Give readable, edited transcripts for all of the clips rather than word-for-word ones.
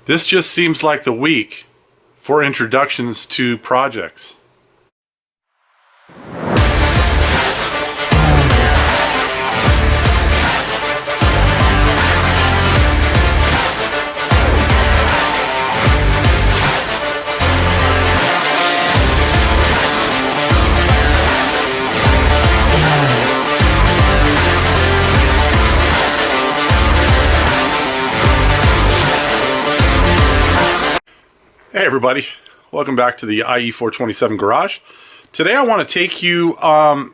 This just seems like the week for introductions to projects. Hey everybody, welcome back to the IE427 garage. Today I want to take you around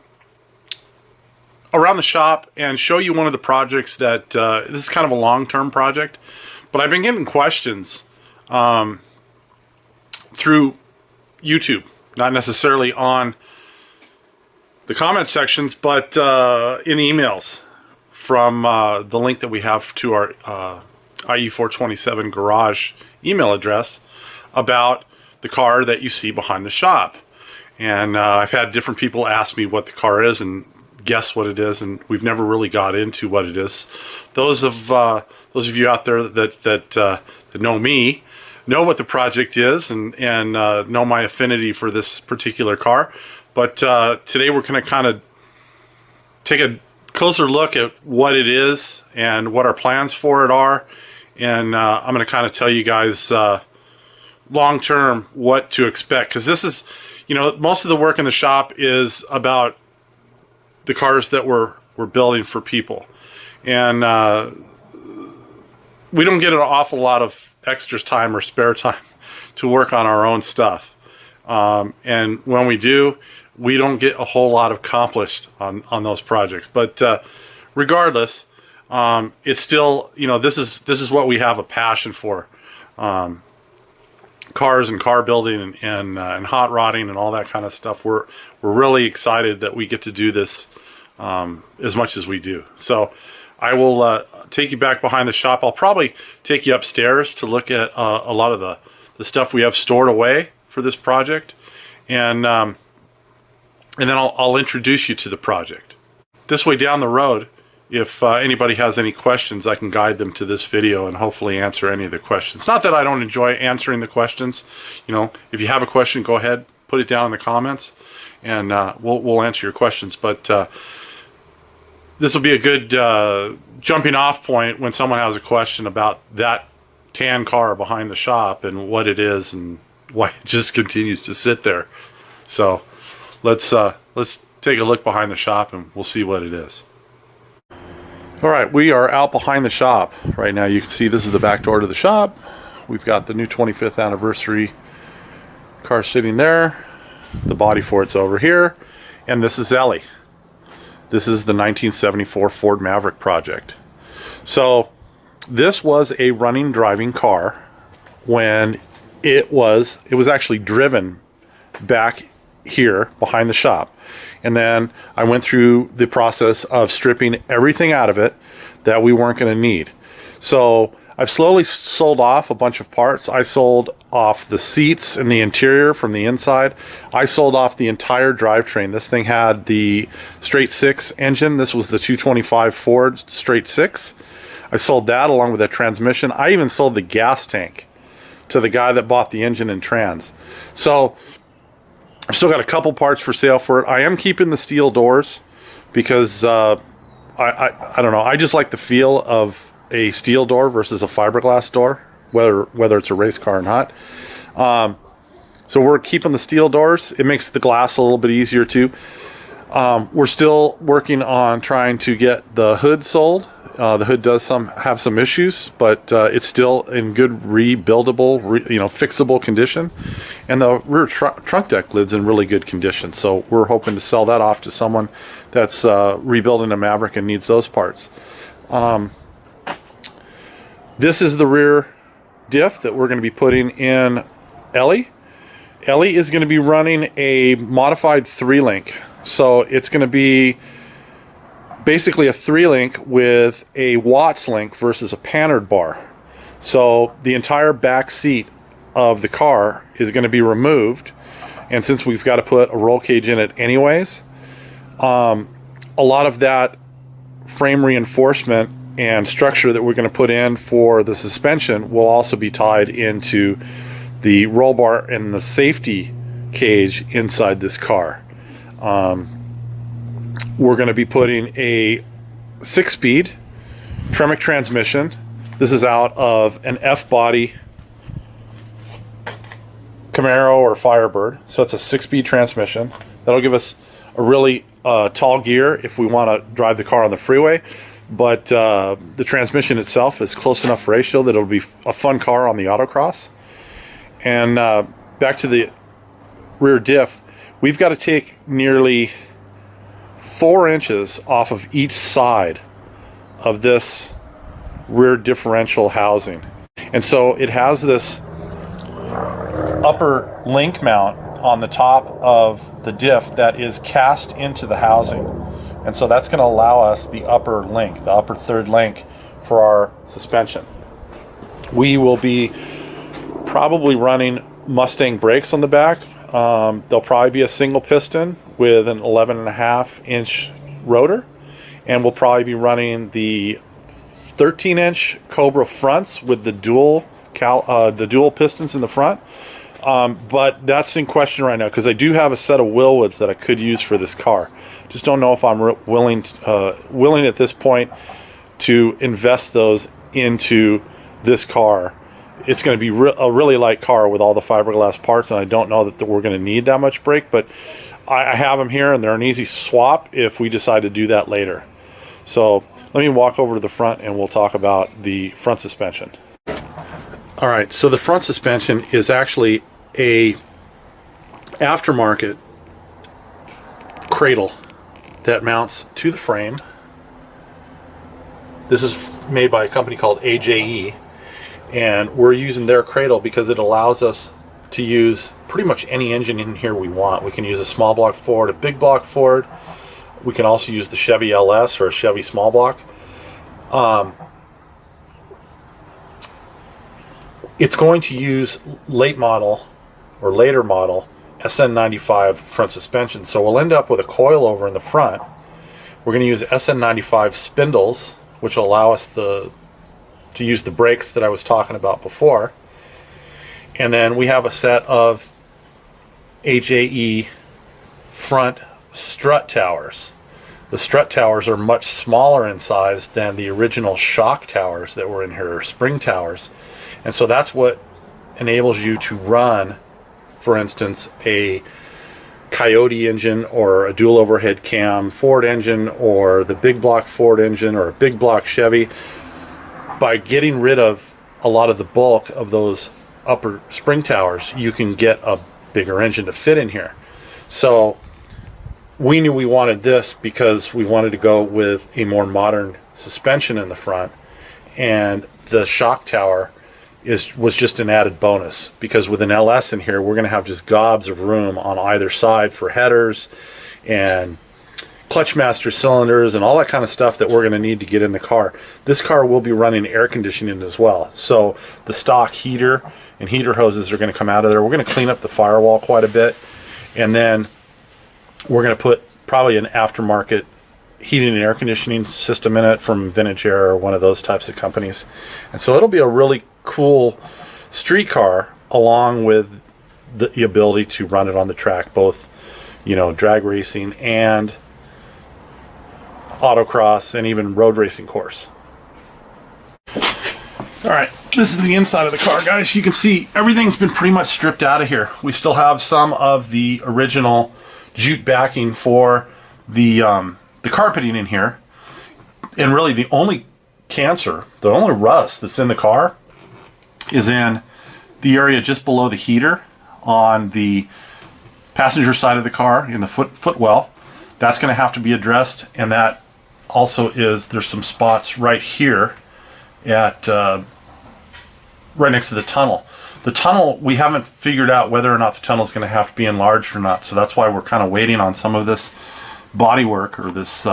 the shop and show you one of the projects that, this is kind of a long-term project, but I've been getting questions through YouTube, not necessarily on the comment sections, but in emails from the link that we have to our IE427 garage email address about the car that you see behind the shop. And I've had different people ask me what the car is and guess what it is, and we've never really got into what it is. Those of you out there that know me know what the project is and know my affinity for this particular car. But today we're going to kind of take a closer look at what it is and what our plans for it are, and I'm going to kind of tell you guys long term what to expect, because this is, you know, most of the work in the shop is about the cars that we're building for people, and we don't get an awful lot of extra time or spare time to work on our own stuff, and when we do, we don't get a whole lot accomplished on those projects. But regardless, it's still, you know, this is what we have a passion for. Cars and car building and hot rodding and all that kind of stuff. We're really excited that we get to do this as much as we do. So I will take you back behind the shop. I'll probably take you upstairs to look at a lot of the stuff we have stored away for this project, and then I'll introduce you to the project. This way down the road, if anybody has any questions, I can guide them to this video and hopefully answer any of the questions. Not that I don't enjoy answering the questions. You know, if you have a question, go ahead, put it down in the comments, and we'll answer your questions. But this will be a good jumping off point when someone has a question about that tan car behind the shop and what it is and why it just continues to sit there. So let's take a look behind the shop and we'll see what it is. All right, we are out behind the shop right now. You can see this is the back door to the shop. We've got the new 25th anniversary car sitting there. The body for it's over here. And this is E.L.E. This is the 1974 Ford Maverick project. So this was a running, driving car when it was actually driven back here behind the shop. And then I went through the process of stripping everything out of it that we weren't going to need. So I've slowly sold off a bunch of parts. I sold off the seats and the interior from the inside. I sold off the entire drivetrain. This thing had the straight six engine. This was the 225 Ford straight six. I sold that along with the transmission. I even sold the gas tank to the guy that bought the engine and trans. So I've still got a couple parts for sale for it. I am keeping the steel doors because I don't know. I just like the feel of a steel door versus a fiberglass door, whether it's a race car or not. So we're keeping the steel doors. It makes the glass a little bit easier too. We're still working on trying to get the hood sold. The hood does have some issues, but it's still in good rebuildable, fixable condition. And the rear trunk deck lid's in really good condition. So we're hoping to sell that off to someone that's rebuilding a Maverick and needs those parts. This is the rear diff that we're going to be putting in E.L.E. E.L.E. is going to be running a modified 3-link. So it's going to be basically a 3-link with a Watts link versus a pannered bar. So the entire back seat of the car is going to be removed, and since we've got to put a roll cage in it anyways, a lot of that frame reinforcement and structure that we're going to put in for the suspension will also be tied into the roll bar and the safety cage inside this car. We're going to be putting a 6-speed Tremec transmission. This is out of an F-body Camaro or Firebird, so it's a 6-speed transmission. That'll give us a really tall gear if we want to drive the car on the freeway, but the transmission itself is close enough ratio that it'll be a fun car on the autocross. And back to the rear diff, we've got to take nearly 4 inches off of each side of this rear differential housing. And so it has this upper link mount on the top of the diff that is cast into the housing. And so that's going to allow us the upper link, the upper third link for our suspension. We will be probably running Mustang brakes on the back. There'll probably be a single piston with an 11.5-inch rotor, and we'll probably be running the 13-inch Cobra fronts with the dual pistons in the front. But that's in question right now because I do have a set of Willwoods that I could use for this car. Just don't know if I'm willing at this point to invest those into this car. It's going to be a really light car with all the fiberglass parts, and I don't know that we're going to need that much brake, but I have them here, and they're an easy swap if we decide to do that later. So let me walk over to the front, and we'll talk about the front suspension. All right, so the front suspension is actually a aftermarket cradle that mounts to the frame. This is made by a company called AJE, and we're using their cradle because it allows us to use pretty much any engine in here we want. We can use a small block Ford, a big block Ford. We can also use the Chevy LS or a Chevy small block. It's going to use late model or later model SN95 front suspension. So we'll end up with a coilover in the front. We're going to use SN95 spindles, which will allow us to use the brakes that I was talking about before. And then we have a set of AJE front strut towers. The strut towers are much smaller in size than the original shock towers that were in here, or spring towers. And so that's what enables you to run, for instance, a Coyote engine or a dual overhead cam Ford engine or the big block Ford engine or a big block Chevy. By getting rid of a lot of the bulk of those upper spring towers, you can get a bigger engine to fit in here. So we knew we wanted this because we wanted to go with a more modern suspension in the front, and the shock tower was just an added bonus, because with an LS in here we're going to have just gobs of room on either side for headers and clutch master cylinders and all that kind of stuff that we're going to need to get in the car. This car will be running air conditioning as well, so the stock heater and heater hoses are going to come out of there. We're going to clean up the firewall quite a bit, and then we're going to put probably an aftermarket heating and air conditioning system in it from Vintage Air or one of those types of companies. And so it'll be a really cool street car, along with the ability to run it on the track, both, you know, drag racing and autocross and even road racing course. All right, this is the inside of the car, guys. You can see everything's been pretty much stripped out of here. We still have some of the original jute backing for the carpeting in here, and really the only the only rust that's in the car is in the area just below the heater on the passenger side of the car in the footwell. That's going to have to be addressed, and that also there's some spots right here at right next to the tunnel. The tunnel, we haven't figured out whether or not the tunnel is going to have to be enlarged or not, so that's why we're kind of waiting on some of this body work or this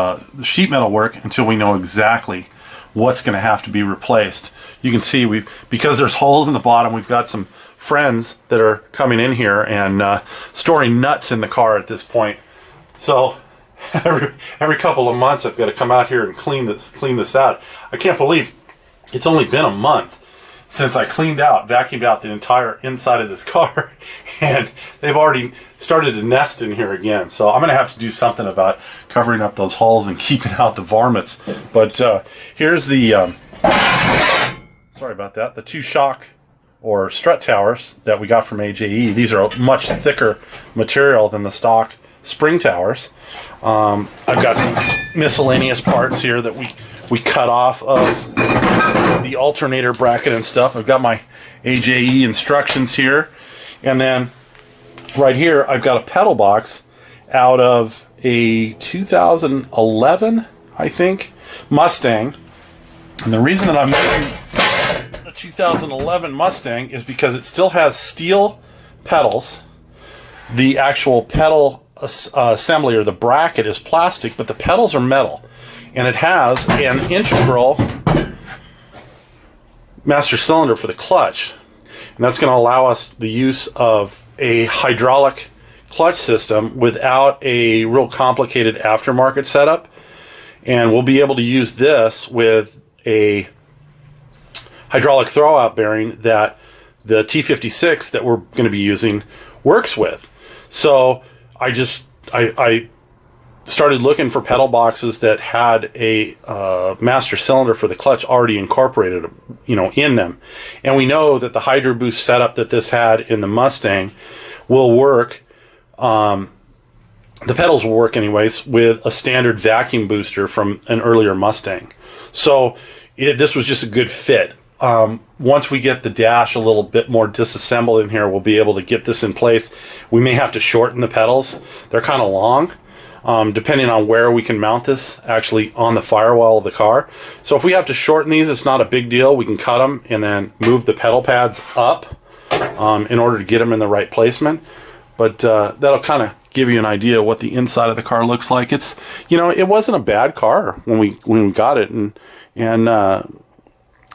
sheet metal work until we know exactly what's going to have to be replaced. You can see because there's holes in the bottom, we've got some friends that are coming in here and storing nuts in the car at this point. So every couple of months I've got to come out here and clean this out. I can't believe it's only been a month since I vacuumed out the entire inside of this car, and they've already started to nest in here again. So I'm going to have to do something about covering up those holes and keeping out the varmints. But here's the, sorry about that, the 2 shock or strut towers that we got from AJE. These are a much thicker material than the stock spring towers. I've got some miscellaneous parts here that we cut off of the alternator bracket and stuff. I've got my AJE instructions here, and then right here I've got a pedal box out of a 2011, I think, Mustang. And the reason that I'm using the 2011 Mustang is because it still has steel pedals. The actual pedal assembly, or the bracket, is plastic, but the pedals are metal, and it has an integral master cylinder for the clutch, and that's going to allow us the use of a hydraulic clutch system without a real complicated aftermarket setup. And we'll be able to use this with a hydraulic throwout bearing that the T56 that we're going to be using works with. So I started looking for pedal boxes that had a master cylinder for the clutch already incorporated, in them. And we know that the Hydro Boost setup that this had in the Mustang will work. The pedals will work anyways with a standard vacuum booster from an earlier Mustang. So this was just a good fit. Once we get the dash a little bit more disassembled in here, we'll be able to get this in place. We may have to shorten the pedals. They're kind of long. Depending on where we can mount this actually on the firewall of the car. So if we have to shorten these, it's not a big deal. We can cut them and then move the pedal pads up in order to get them in the right placement. But that'll kind of give you an idea of what the inside of the car looks like. It's, it wasn't a bad car when we got it, and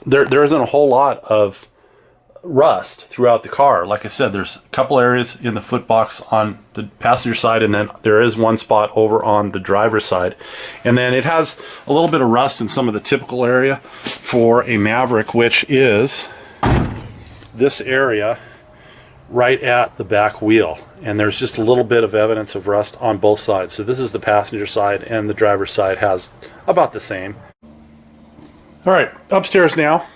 there isn't a whole lot of rust throughout the car. Like I said, there's a couple areas in the footbox on the passenger side, and then there is one spot over on the driver's side. And then it has a little bit of rust in some of the typical area for a Maverick, which is this area right at the back wheel. And there's just a little bit of evidence of rust on both sides. So this is the passenger side, and the driver's side has about the same. All right, upstairs now,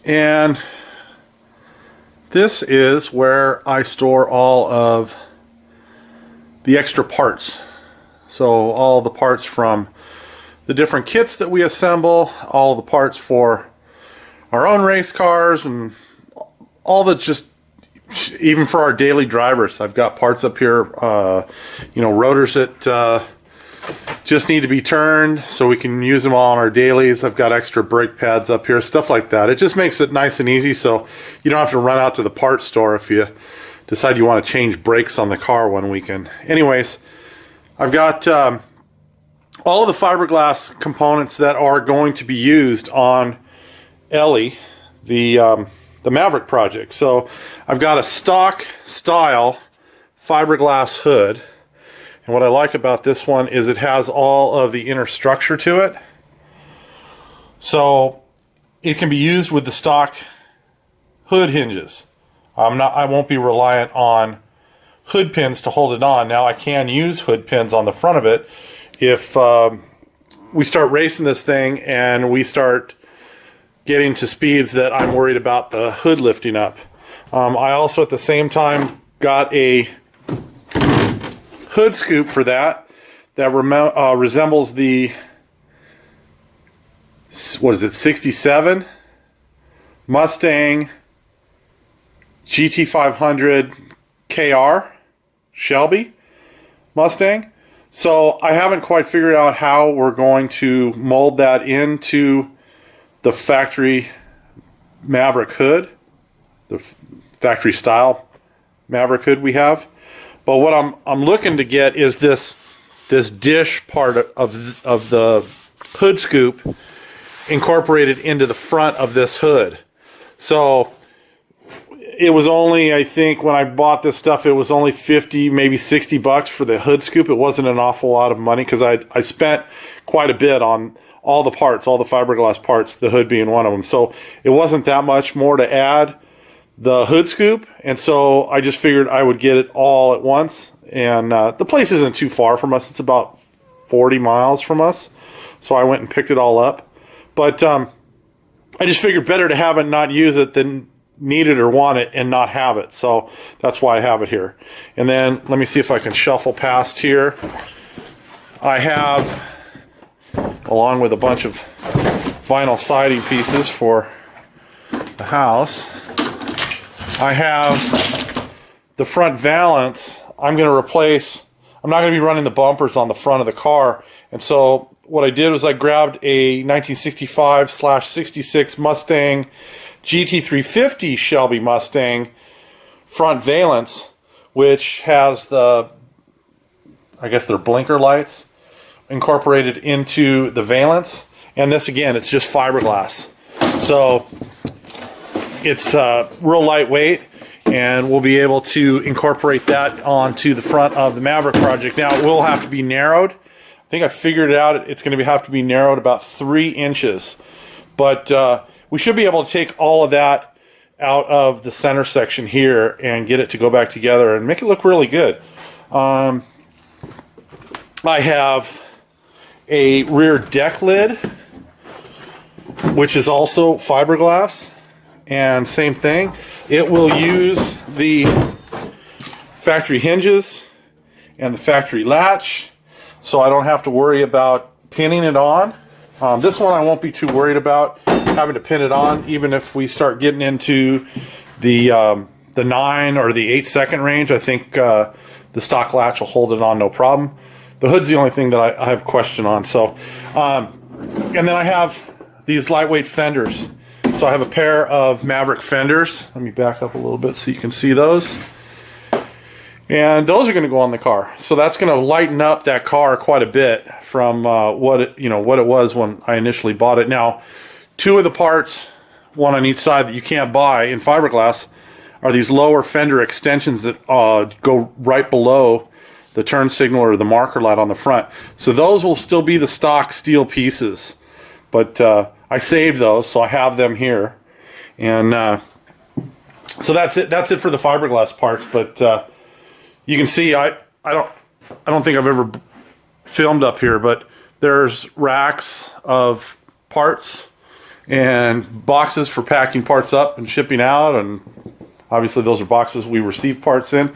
and this is where I store all of the extra parts. So all the parts from the different kits that we assemble, all the parts for our own race cars, and all the even for our daily drivers. I've got parts up here, rotors that just need to be turned so we can use them all on our dailies. I've got extra brake pads up here, stuff like that. It just makes it nice and easy, so you don't have to run out to the parts store if you decide you want to change brakes on the car one weekend. Anyways, I've got all of the fiberglass components that are going to be used on E.L.E, the Maverick project. So I've got a stock style fiberglass hood. And what I like about this one is it has all of the inner structure to it. So it can be used with the stock hood hinges. I won't be reliant on hood pins to hold it on. Now I can use hood pins on the front of it if we start racing this thing and we start getting to speeds that I'm worried about the hood lifting up. I also at the same time got a hood scoop for that resembles the 67 Mustang GT500 KR Shelby Mustang. So I haven't quite figured out how we're going to mold that into the factory Maverick hood, the factory style Maverick hood we have. But what I'm looking to get is this dish part of the hood scoop incorporated into the front of this hood. So it was only, I think, when I bought this stuff, it was only 50, maybe $60 for the hood scoop. It wasn't an awful lot of money because I spent quite a bit on all the parts, all the fiberglass parts, the hood being one of them. So it wasn't that much more to add the hood scoop, and so I just figured I would get it all at once. And the place isn't too far from us. It's about 40 miles from us. So I went and picked it all up. But I just figured better to have it and not use it than need it or want it and not have it. So that's why I have it here. And then let me see if I can shuffle past here. I have, along with a bunch of vinyl siding pieces for the house, I have the front valance. I'm going to replace, I'm not going to be running the bumpers on the front of the car. And so what I did was I grabbed a 1965/66 Mustang GT350 Shelby Mustang front valance, which has the, I guess they're blinker lights incorporated into the valance. And this, again, it's just fiberglass. So it's real lightweight, and we'll be able to incorporate that onto the front of the Maverick project. Now, it will have to be narrowed. I think I figured it out. It's going to have to be narrowed about 3 inches. But we should be able to take all of that out of the center section here and get it to go back together and make it look really good. I have a rear deck lid, which is also fiberglass. And same thing, it will use the factory hinges and the factory latch, so I don't have to worry about pinning it on. This one I won't be too worried about having to pin it on, even if we start getting into the 9 or the 8-second range. I think the stock latch will hold it on no problem. The hood's the only thing that I have question on. So, and then I have these lightweight fenders. So I have a pair of Maverick fenders. Let me back up a little bit so you can see those. And those are going to go on the car. So that's going to lighten up that car quite a bit from what it was when I initially bought it. Now, 2 of the parts, one on each side, that you can't buy in fiberglass are these lower fender extensions that go right below the turn signal or the marker light on the front. So those will still be the stock steel pieces. But I saved those, so I have them here. And so that's it. That's it for the fiberglass parts. But you can see I don't think I've ever filmed up here, but there's racks of parts and boxes for packing parts up and shipping out, and obviously those are boxes we receive parts in,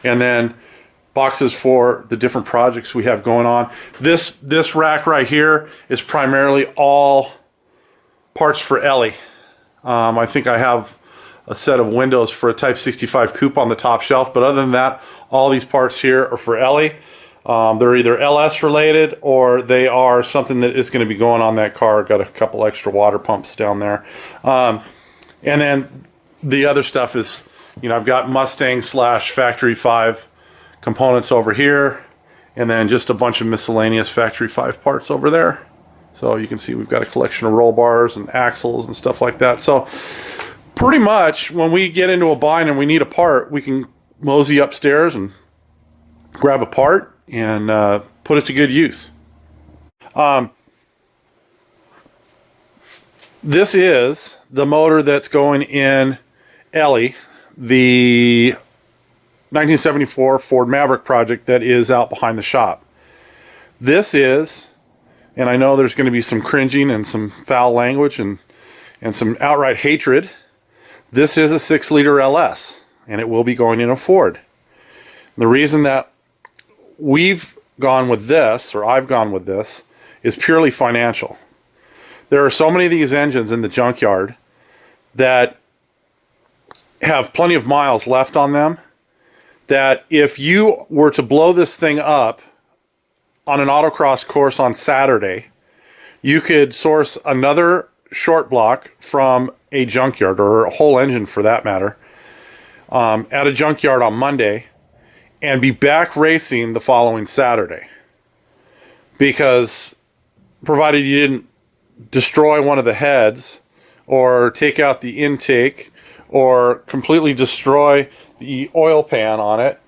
and then boxes for the different projects we have going on. This rack right here is primarily all parts for E.L.E. I think I have a set of windows for a Type 65 coupe on the top shelf, but other than that, all these parts here are for E.L.E. They're either LS related or they are something that is going to be going on that car. Got a couple extra water pumps down there. And then the other stuff is, I've got Mustang / Factory 5 components over here, and then just a bunch of miscellaneous Factory 5 parts over there. So you can see we've got a collection of roll bars and axles and stuff like that. So pretty much when we get into a bind and we need a part, we can mosey upstairs and grab a part and put it to good use. This is the motor that's going in E.L.E, the 1974 Ford Maverick project that is out behind the shop. This is, and I know there's going to be some cringing and some foul language and some outright hatred, this is a 6-liter LS, and it will be going in a Ford. The reason that we've gone with this, or I've gone with this, is purely financial. There are so many of these engines in the junkyard that have plenty of miles left on them that if you were to blow this thing up on an autocross course on Saturday, you could source another short block from a junkyard, or a whole engine for that matter, at a junkyard on Monday and be back racing the following Saturday. Because provided you didn't destroy one of the heads or take out the intake or completely destroy the oil pan on it,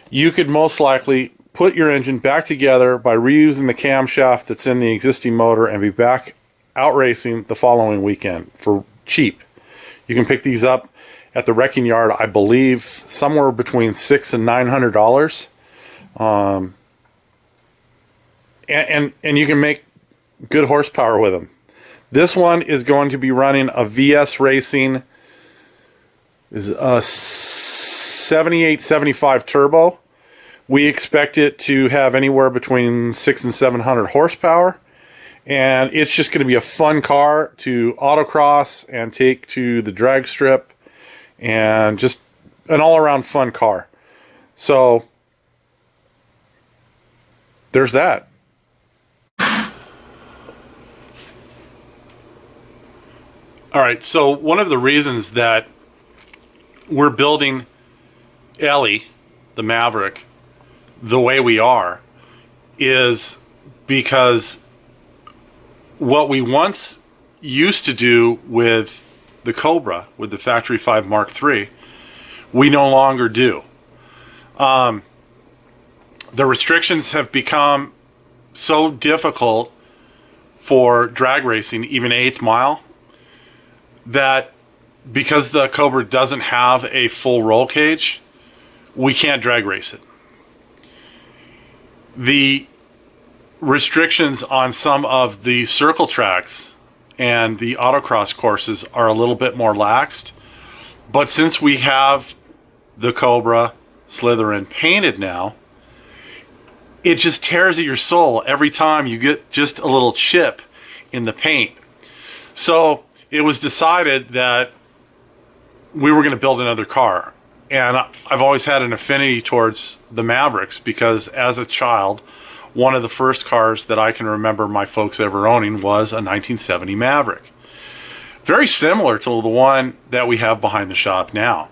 you could most likely put your engine back together by reusing the camshaft that's in the existing motor and be back out racing the following weekend for cheap. You can pick these up at the wrecking yard, I believe, somewhere between $600 and $900. And you can make good horsepower with them. This one is going to be running a VS Racing is a 7875 turbo. We expect it to have anywhere between 600 and 700 horsepower, and it's just going to be a fun car to autocross and take to the drag strip, and just an all-around fun car. So there's that. All right, so one of the reasons that we're building E.L.E, the Maverick, the way we are is because what we once used to do with the Cobra, with the Factory 5 Mark III, we no longer do. The restrictions have become so difficult for drag racing, even 8th mile, that because the Cobra doesn't have a full roll cage, we can't drag race it. The restrictions on some of the circle tracks and the autocross courses are a little bit more laxed, but since we have the Cobra Slytherin painted now, it just tears at your soul every time you get just a little chip in the paint. So it was decided that we were going to build another car. And I've always had an affinity towards the Mavericks because as a child, one of the first cars that I can remember my folks ever owning was a 1970 Maverick. Very similar to the one that we have behind the shop now.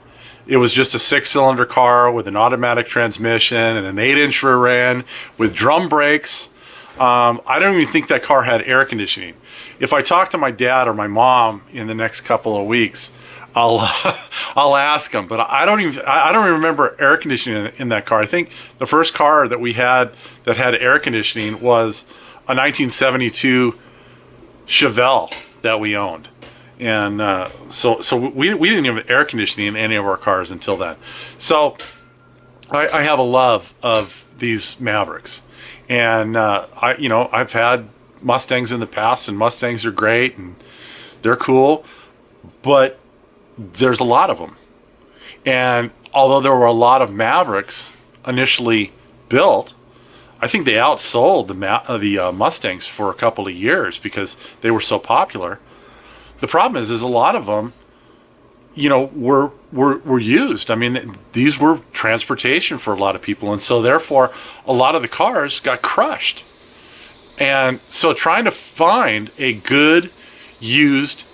It was just a 6-cylinder car with an automatic transmission and an 8-inch rear end with drum brakes. I don't even think that car had air conditioning. If I talk to my dad or my mom in the next couple of weeks, I'll ask them, but I don't even remember air conditioning in that car. I think the first car that we had that had air conditioning was a 1972 Chevelle that we owned, and so we didn't have air conditioning in any of our cars until then. So I have a love of these Mavericks, and I've had Mustangs in the past, and Mustangs are great and they're cool, but there's a lot of them. And although there were a lot of Mavericks initially built, I think they outsold the Mustangs for a couple of years because they were so popular. The problem is a lot of them, were used. I mean, these were transportation for a lot of people, and so therefore a lot of the cars got crushed. And so trying to find a good, used,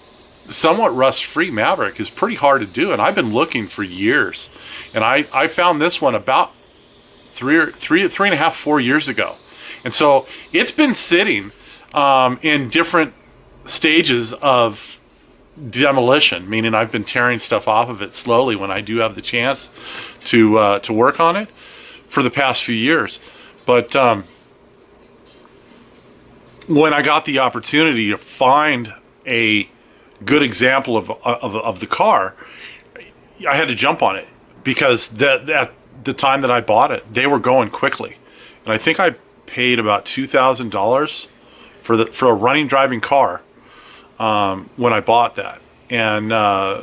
somewhat rust-free Maverick is pretty hard to do, and I've been looking for years, and I found this one about three and a half, 4 years ago, and so it's been sitting in different stages of demolition, meaning I've been tearing stuff off of it slowly when I do have the chance to work on it for the past few years. But when I got the opportunity to find a good example of the car, I had to jump on it because at the time that I bought it, they were going quickly, and I think I paid about $2,000 for a running driving car when I bought that. And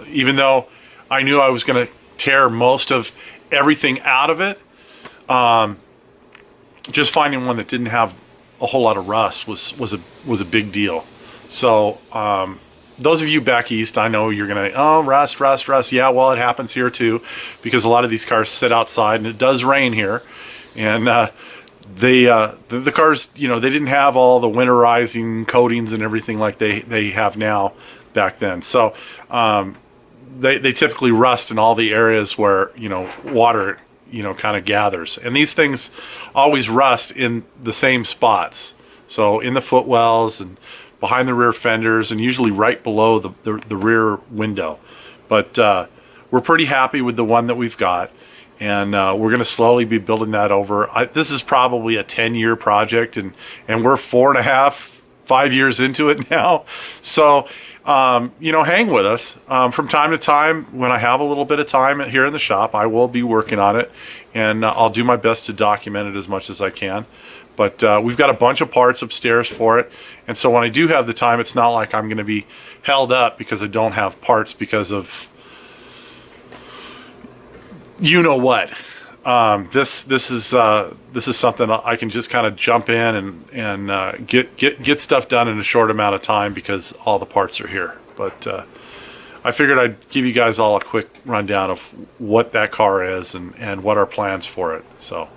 even though I knew I was going to tear most of everything out of it, just finding one that didn't have a whole lot of rust was a big deal. So those of you back east, I know you're going to, rust. Yeah, well, it happens here too, because a lot of these cars sit outside, and it does rain here. And the cars, they didn't have all the winterizing coatings and everything like they have now back then. So they typically rust in all the areas where, water, kind of gathers. And these things always rust in the same spots. So in the footwells and behind the rear fenders, and usually right below the rear window. But we're pretty happy with the one that we've got, and we're going to slowly be building that over. This is probably a 10-year project, and we're 4.5, 5 years into it now. So, you know, hang with us. From time to time, when I have a little bit of time here in the shop, I will be working on it, and I'll do my best to document it as much as I can. But we've got a bunch of parts upstairs for it, and so when I do have the time, it's not like I'm going to be held up because I don't have parts because of you know what. This is something I can just kind of jump in and get stuff done in a short amount of time because all the parts are here. But I figured I'd give you guys all a quick rundown of what that car is and what our plans for it. So,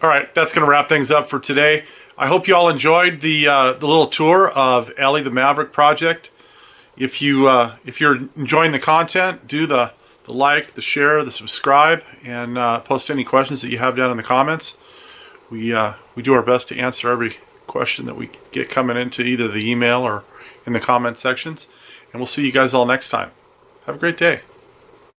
all right, that's going to wrap things up for today. I hope you all enjoyed the little tour of E.L.E. the Maverick project. If you're enjoying the content, do the like, the share, the subscribe, and post any questions that you have down in the comments. We do our best to answer every question that we get coming into either the email or in the comment sections. And we'll see you guys all next time. Have a great day.